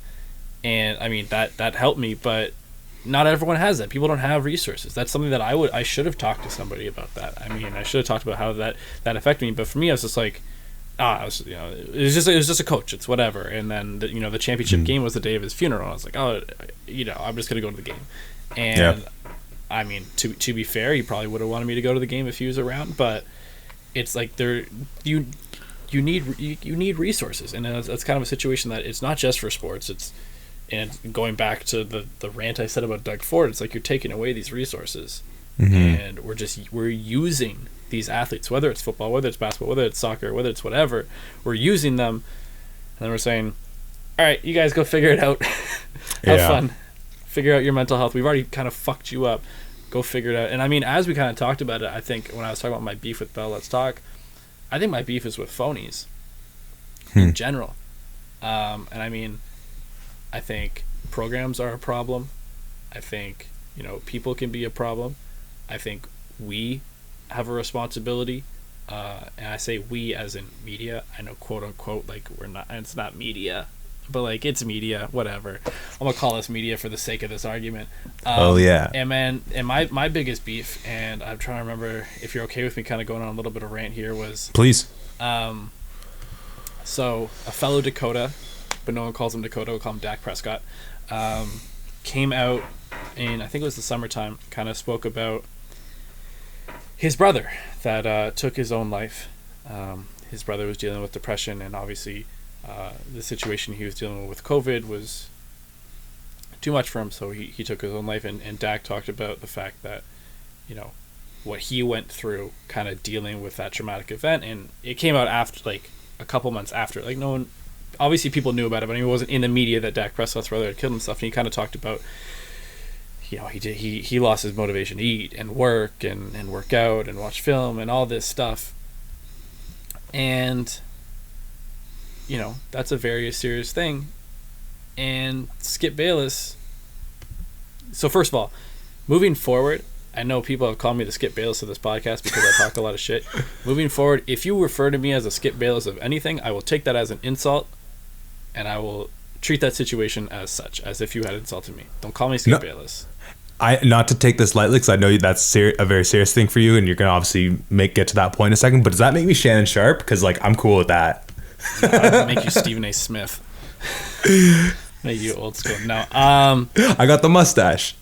I mean, that helped me, but not everyone has that. People don't have resources. That's something that I should have talked to somebody about that. I mean, I should have talked about how that affected me. But for me, I was just like, it was just a coach. It's whatever. And then the championship game was the day of his funeral. I was like, I'm just gonna go to the game. And I mean, to be fair, he probably would have wanted me to go to the game if he was around. But it's like you need resources, and that's kind of a situation that it's not just for sports. And going back to the rant I said about Doug Ford, it's like you're taking away these resources, and we're using these athletes, whether it's football, whether it's basketball, whether it's soccer, whether it's whatever, we're using them, and then we're saying, all right, you guys go figure it out. Have fun. Figure out your mental health. We've already kind of fucked you up. Go figure it out. And I mean, as we kind of talked about it, I think when I was talking about my beef with Bell Let's Talk, I think my beef is with phonies in general. And I mean, I think programs are a problem. I think, people can be a problem. I think we have a responsibility. And I say we as in media. I know, quote unquote, like we're not, and it's not media, but like it's media, whatever. I'm going to call this media for the sake of this argument. And my biggest beef, and I'm trying to remember if you're okay with me kind of going on a little bit of rant here, was... Please. So a fellow Dakota, but no one calls him Dakota, we'll call him Dak Prescott, came out in, I think it was the summertime, kind of spoke about his brother that took his own life. His brother was dealing with depression, and obviously the situation he was dealing with COVID was too much for him, so he took his own life. And Dak talked about the fact that, what he went through kind of dealing with that traumatic event, and it came out after, like, a couple months after. Like, no one, obviously people knew about it, but it wasn't in the media that Dak Prescott's brother had killed himself. And he kind of talked about, he lost his motivation to eat and work and work out and watch film and all this stuff. And, that's a very serious thing. And Skip Bayless, so first of all, moving forward, I know people have called me the Skip Bayless of this podcast because I talk a lot of shit. Moving forward, if you refer to me as a Skip Bayless of anything, I will take that as an insult, and I will treat that situation as such, as if you had insulted me. Don't call me Skip Bayless. Not to take this lightly, because I know that's a very serious thing for you, and you're gonna obviously get to that point in a second. But does that make me Shannon Sharp? Because like I'm cool with that. No, I'll make you Stephen A. Smith. Make you old school. No. I got the mustache.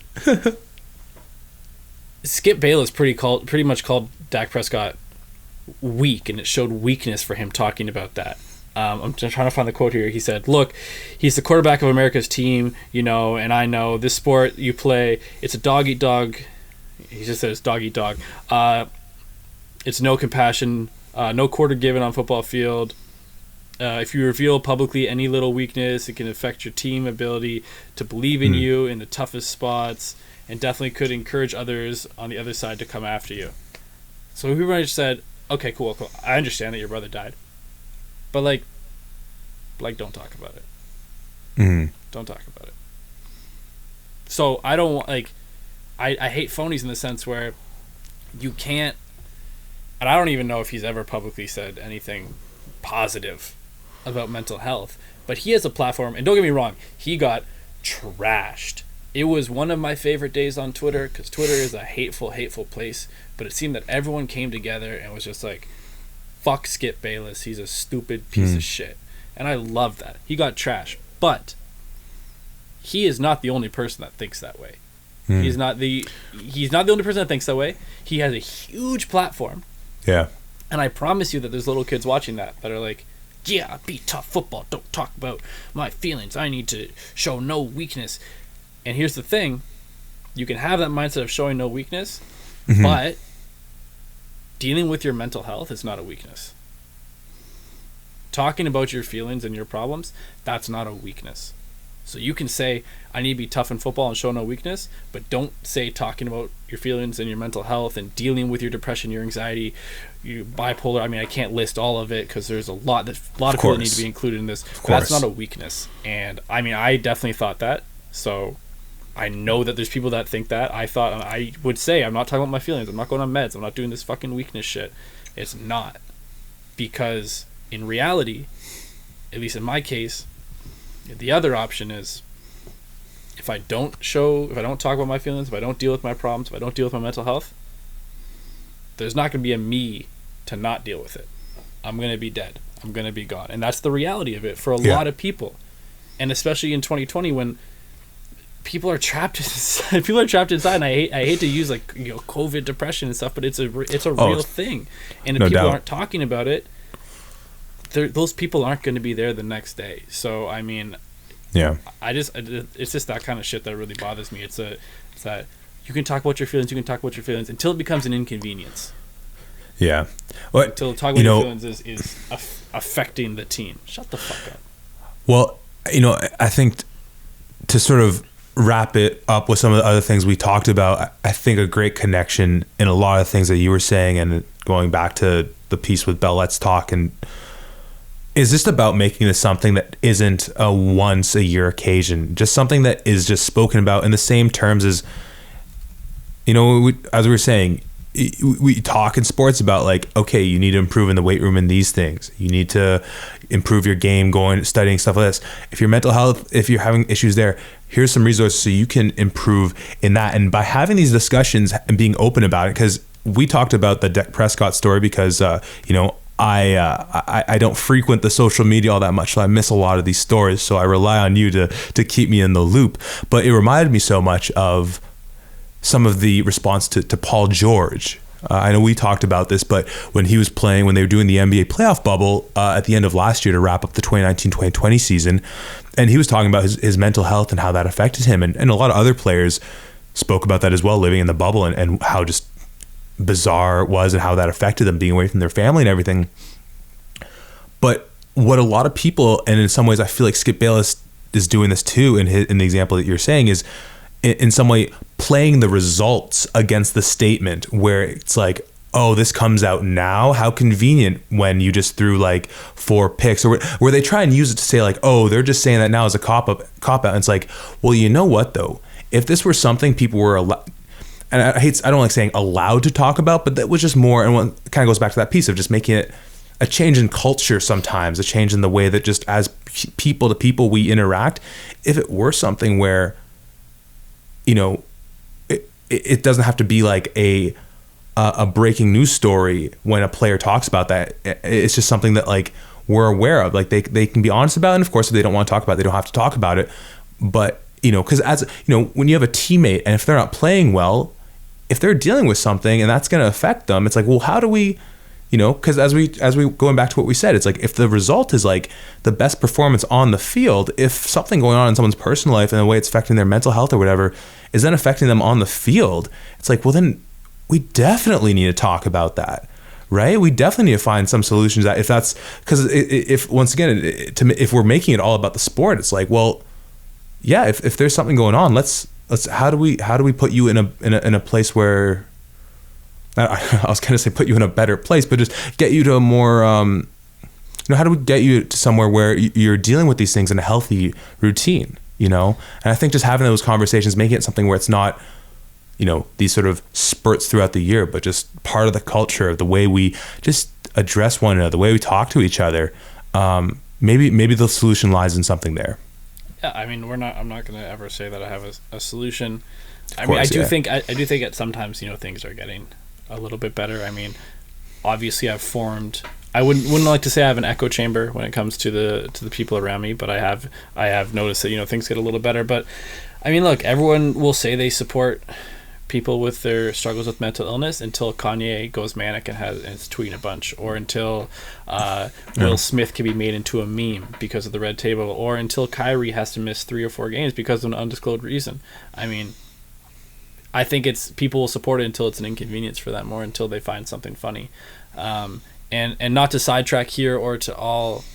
Skip Bayless pretty much called Dak Prescott weak, and it showed weakness for him talking about that. I'm just trying to find the quote here. He said, "Look, he's the quarterback of America's team, you know, and I know this sport you play, it's a dog eat dog." He just says dog eat dog. It's no compassion, no quarter given on football field. If you reveal publicly any little weakness, it can affect your team ability to believe in you in the toughest spots, and definitely could encourage others on the other side to come after you. So we pretty much said, okay, cool. I understand that your brother died. But like, don't talk about it. Don't talk about it. So I don't like. I hate phonies in the sense where you can't. And I don't even know if he's ever publicly said anything positive about mental health. But he has a platform, and don't get me wrong, he got trashed. It was one of my favorite days on Twitter, because Twitter is a hateful place. But it seemed that everyone came together and was just like, fuck Skip Bayless, he's a stupid piece of shit. And I love that. He got trashed. But he is not the only person that thinks that way. He's not the only person that thinks that way. He has a huge platform. Yeah. And I promise you that there's little kids watching that are like, yeah, be tough football. Don't talk about my feelings. I need to show no weakness. And here's the thing. You can have that mindset of showing no weakness, but dealing with your mental health is not a weakness. Talking about your feelings and your problems, that's not a weakness. So you can say, I need to be tough in football and show no weakness, but don't say talking about your feelings and your mental health and dealing with your depression, your anxiety, your bipolar. I mean, I can't list all of it because there's a lot of people that need to be included in this. But that's not a weakness. And I mean, I definitely thought that. So I know that there's people that think that. I would say, I'm not talking about my feelings. I'm not going on meds. I'm not doing this fucking weakness shit. It's not. Because in reality, at least in my case, the other option is if I don't talk about my feelings, if I don't deal with my problems, if I don't deal with my mental health, there's not going to be a me to not deal with it. I'm going to be dead. I'm going to be gone. And that's the reality of it for a lot of people. And especially in 2020 when people are trapped inside, and I hate to use like, you know, COVID depression and stuff, but it's a real thing. And if people aren't talking about it, those people aren't going to be there the next day. So I mean, it's just that kind of shit that really bothers me. It's that you can talk about your feelings, until it becomes an inconvenience. Yeah. Well, until talking about your feelings is affecting the team. Shut the fuck up. Well, you know, I think to sort of wrap it up with some of the other things we talked about, I think a great connection in a lot of things that you were saying, and going back to the piece with Bell Let's Talk, and is just about making this something that isn't a once a year occasion, just something that is just spoken about in the same terms as, you know, as we were saying, we talk in sports about like, okay, you need to improve in the weight room in these things. You need to improve your game, studying stuff like this. If your mental health, if you're having issues there, here's some resources so you can improve in that. And by having these discussions and being open about it, because we talked about the Dak Prescott story because, you know, I don't frequent the social media all that much, so I miss a lot of these stories. So I rely on you to keep me in the loop. But it reminded me so much of some of the response to Paul George. I know we talked about this, but when they were doing the NBA playoff bubble at the end of last year to wrap up the 2019-2020 season, and he was talking about his mental health and how that affected him. And a lot of other players spoke about that as well, living in the bubble and how just bizarre it was and how that affected them being away from their family and everything. But what a lot of people, and in some ways I feel like Skip Bayless is doing this too in the example that you're saying, is in some way playing the results against the statement, where it's like, oh, this comes out now, how convenient when you just threw like 4 picks, or where they try and use it to say like, oh, they're just saying that now as a cop out. And it's like, well, you know what though, if this were something people were and I don't like saying allowed to talk about, but that was just more, and it kind of goes back to that piece of just making it a change in culture sometimes, a change in the way that just as people to people we interact. If it were something where, you know, it doesn't have to be like a breaking news story when a player talks about that. It's just something that like we're aware of. Like they can be honest about it. And of course, if they don't want to talk about it, they don't have to talk about it. But, you know, because as you know, when you have a teammate and if they're not playing well, if they're dealing with something and that's going to affect them, it's like, well, how do we, you know, because as we going back to what we said, it's like if the result is like the best performance on the field, if something going on in someone's personal life and the way it's affecting their mental health or whatever is then affecting them on the field, it's like, well, then we definitely need to talk about that, right? We definitely need to find some solutions that if that's because if once again, if we're making it all about the sport, it's like, well, yeah, if there's something going on, let's how do we put you in a place where I was going to say put you in a better place, but just get you to a more, you know, how do we get you to somewhere where you're dealing with these things in a healthy routine, you know? And I think just having those conversations, making it something where it's not, you know, these sort of spurts throughout the year, but just part of the culture of the way we just address one another, the way we talk to each other. Maybe the solution lies in something there. Yeah, I mean, I'm not going to ever say that I have a solution. I mean, I do think that sometimes, you know, things are getting a little bit better. I mean, obviously I wouldn't like to say I have an echo chamber when it comes to the people around me, but I have noticed that, you know, things get a little better. But I mean, look, everyone will say they support people with their struggles with mental illness until Kanye goes manic and is tweeting a bunch, or until Will Smith can be made into a meme because of the red table, or until Kyrie has to miss 3 or 4 games because of an undisclosed reason. I mean, I think it's people will support it until it's an inconvenience for them, or until they find something funny. And not to sidetrack here or to all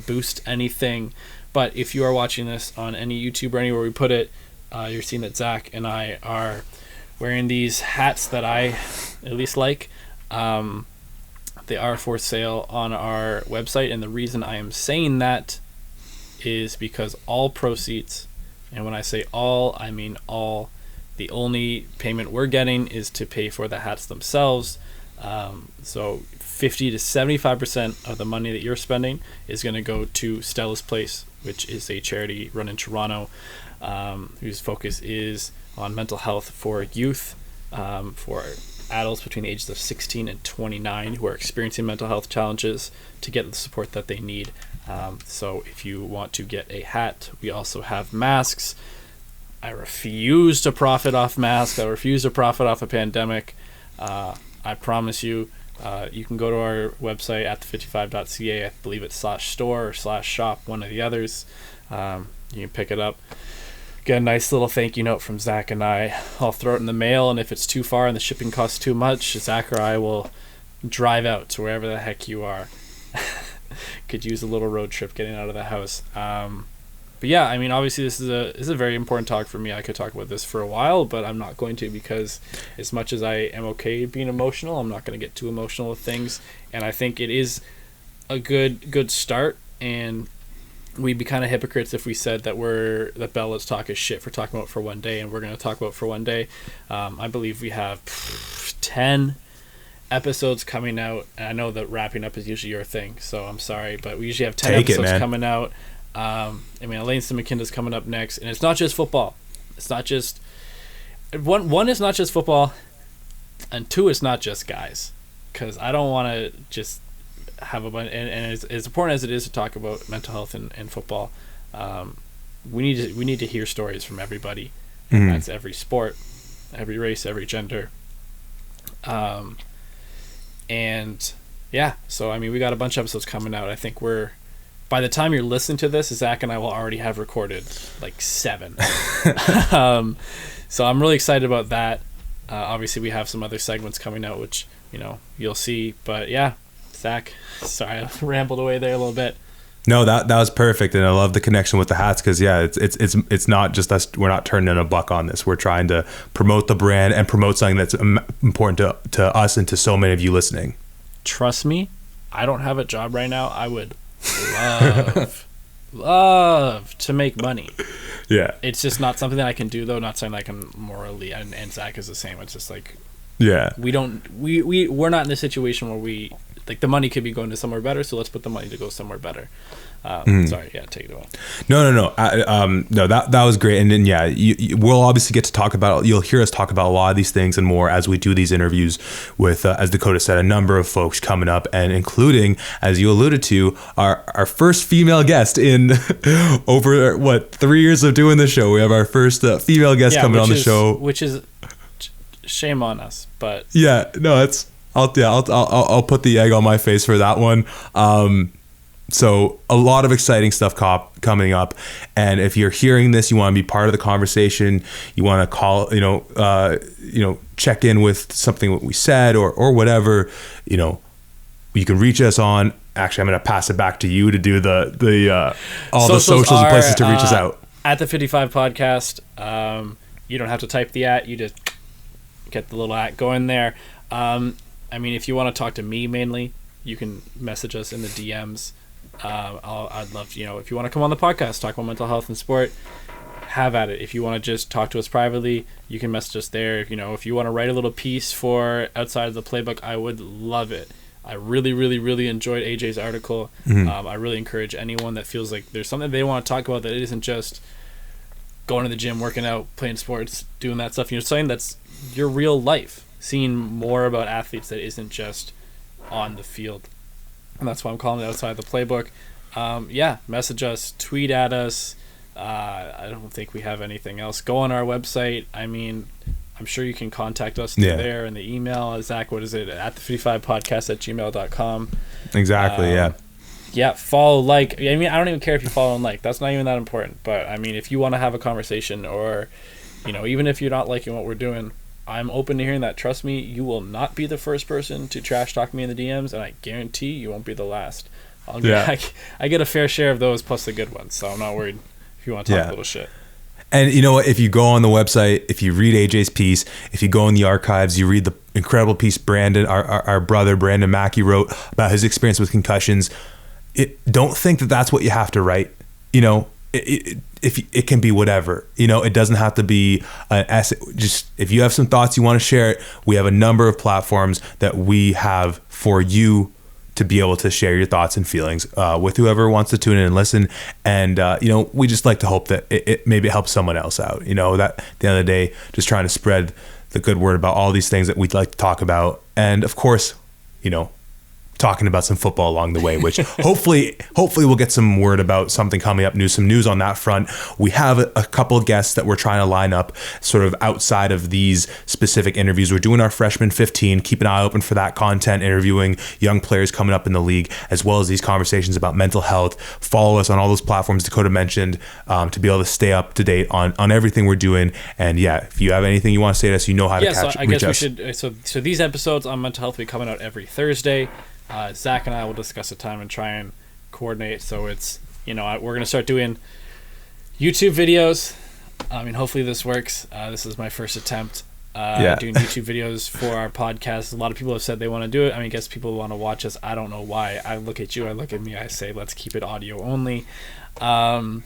boost anything, but if you are watching this on any YouTube or anywhere we put it, you're seeing that Zac and I are wearing these hats that I at least like. They are for sale on our website, and the reason I am saying that is because all proceeds, and when I say all, I mean all, the only payment we're getting is to pay for the hats themselves. So 50 to 75% of the money that you're spending is going to go to Stella's Place, which is a charity run in Toronto, whose focus is on mental health for youth, for adults between the ages of 16 and 29 who are experiencing mental health challenges, to get the support that they need. So if you want to get a hat, we also have masks. I refuse to profit off masks. I refuse to profit off a pandemic. I promise you, you can go to our website at the55.ca. I believe it's /store or /shop, one of the others. You can pick it up. Get a nice little thank you note from Zac and I. I'll throw it in the mail, and if it's too far and the shipping costs too much, Zac or I will drive out to wherever the heck you are. Could use a little road trip getting out of the house. But yeah, I mean, obviously this is a very important talk for me. I could talk about this for a while, but I'm not going to, because as much as I am okay being emotional, I'm not going to get too emotional with things. And I think it is a good start, and we'd be kind of hypocrites if we said that Bella's talk is shit for talking about it for one day, and we're going to talk about it for one day. I believe we have 10 episodes coming out, and I know that wrapping up is usually your thing, so I'm sorry, but we usually have 10 episodes coming out. I mean, Langston McKinda's coming up next, and it's not just football. It's not just one is not just football, and 2 is not just guys, because I don't want to just have a bunch, and as important as it is to talk about mental health in football, we need to hear stories from everybody, and that's every sport, every race, every gender, and yeah, so I mean, we got a bunch of episodes coming out. I think by the time you're listening to this, Zac and I will already have recorded like 7. So I'm really excited about that. Obviously we have some other segments coming out, which, you know, you'll see, but yeah, Zac, sorry, I rambled away there a little bit. No, that was perfect, and I love the connection with the hats, because yeah, it's not just us. We're not turning a buck on this. We're trying to promote the brand and promote something that's important to us and to so many of you listening. Trust me, I don't have a job right now. I would love to make money. Yeah, it's just not something that I can do, though. Not something I can morally. And Zac is the same. It's just like Yeah. We're not in a situation where we like the money could be going to somewhere better, so let's put the money to go somewhere better. Sorry, yeah, take it away. No. No, that was great. And then, yeah, we'll obviously get to talk about, you'll hear us talk about a lot of these things and more as we do these interviews with, as Dakota said, a number of folks coming up, and including, as you alluded to, our first female guest in over, 3 years of doing the show. We have our first female guest coming on the show. Which is shame on us, but. Yeah, no, I'll put the egg on my face for that one. So a lot of exciting stuff coming up, and if you're hearing this, you want to be part of the conversation, you want to call, check in with something what we said or whatever, you can reach us on. Actually, I'm going to pass it back to you to do the all the socials and places to reach us out. At the 55 podcast, you don't have to type the @ you just get the little @ going there. If you want to talk to me mainly, you can message us in the DMs. I'd love to, if you want to come on the podcast, talk about mental health and sport, have at it. If you want to just talk to us privately, you can message us there. If you want to write a little piece for Outside of the Playbook, I would love it. I really, really, really enjoyed AJ's article. I really encourage anyone that feels like there's something they want to talk about that isn't just going to the gym, working out, playing sports, doing that stuff. Something that's your real life, seeing more about athletes that isn't just on the field. And that's why I'm calling it Outside the Playbook. Message us, tweet at us. I don't think we have anything else. Go on our website. I'm sure you can contact us through there, and the email. Zach, what is it? At the 55podcast@gmail.com. Exactly, yeah. Yeah, follow, I don't even care if you follow and like. That's not even that important. But, if you want to have a conversation or, even if you're not liking what we're doing, I'm open to hearing that. Trust me, you will not be the first person to trash talk me in the DMs, and I guarantee you won't be the last. I get a fair share of those plus the good ones, so I'm not worried if you want to talk a little shit. And you know what? If you go on the website, if you read AJ's piece, if you go in the archives, you read the incredible piece Brandon, our brother Brandon Mackey wrote about his experience with concussions. Don't think that that's what you have to write. It can be whatever, it doesn't have to be an essay. Just if you have some thoughts you want to share it, we have a number of platforms that we have for you to be able to share your thoughts and feelings with whoever wants to tune in and listen. And we just like to hope that it maybe helps someone else out. That at the end of the day, just trying to spread the good word about all these things that we'd like to talk about, and of course, talking about some football along the way, which hopefully we'll get some word about something coming up, some news on that front. We have a couple of guests that we're trying to line up sort of outside of these specific interviews. We're doing our freshman 15, keep an eye open for that content, interviewing young players coming up in the league, as well as these conversations about mental health. Follow us on all those platforms Dakota mentioned to be able to stay up to date on everything we're doing. And if you have anything you want to say to us, how to reach us. I guess we should, so these episodes on mental health will be coming out every Thursday. Zach and I will discuss a time and try and coordinate. So it's, we're going to start doing YouTube videos. Hopefully this works. This is my first attempt doing YouTube videos for our podcast. A lot of people have said they want to do it. I guess people want to watch us. I don't know why. I look at you, I look at me, I say, let's keep it audio only. We're going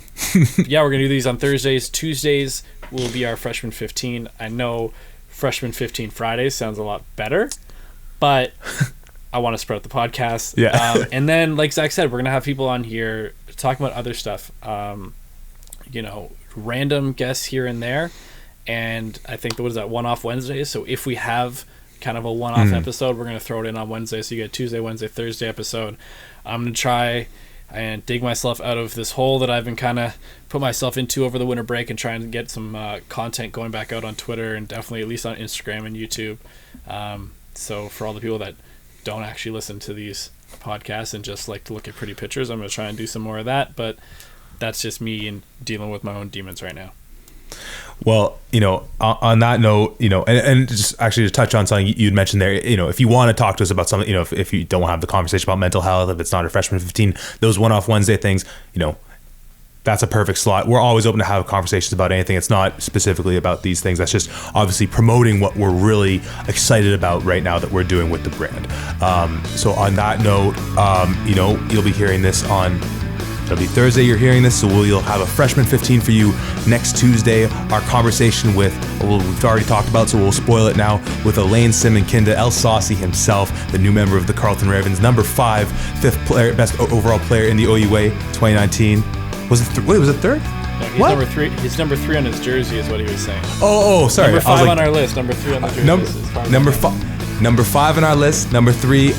to do these on Thursdays. Tuesdays will be our freshman 15. I know freshman 15 Fridays sounds a lot better, but I want to spread the podcast. And then, like Zach said, we're going to have people on here talking about other stuff, random guests here and there. And I think, what is that, one-off Wednesdays? So if we have kind of a one-off episode, we're going to throw it in on Wednesday. So you get Tuesday, Wednesday, Thursday episode. I'm going to try and dig myself out of this hole that I've been kind of put myself into over the winter break and try and get some content going back out on Twitter and definitely at least on Instagram and YouTube. So for all the people that don't actually listen to these podcasts and just like to look at pretty pictures, I'm going to try and do some more of that, but that's just me and dealing with my own demons right now. Well, on that note, and just actually to touch on something you'd mentioned there, if you want to talk to us about something, if you don't have the conversation about mental health, if it's not a freshman 15, those one-off Wednesday things, that's a perfect slot. We're always open to have conversations about anything. It's not specifically about these things. That's just obviously promoting what we're really excited about right now that we're doing with the brand. So on that note, you'll be hearing this on It'll be Thursday you're hearing this, so we'll have a freshman 15 for you next Tuesday. Our conversation with, we've already talked about, so we'll spoil it now, with Elaine Simonkinda, El Saucy himself, the new member of the Carleton Ravens, number 5, 5th player, best overall player in the OUA 2019. Was it was it third? No, he's number 3. He's number 3 on his jersey, is what he was saying. Oh, sorry. Number 5 on our list. Number 3 on the jersey. Number 5 on our list. Number 3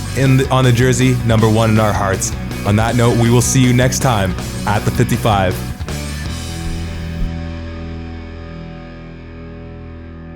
on the jersey. Number 1 in our hearts. On that note, we will see you next time at the 55.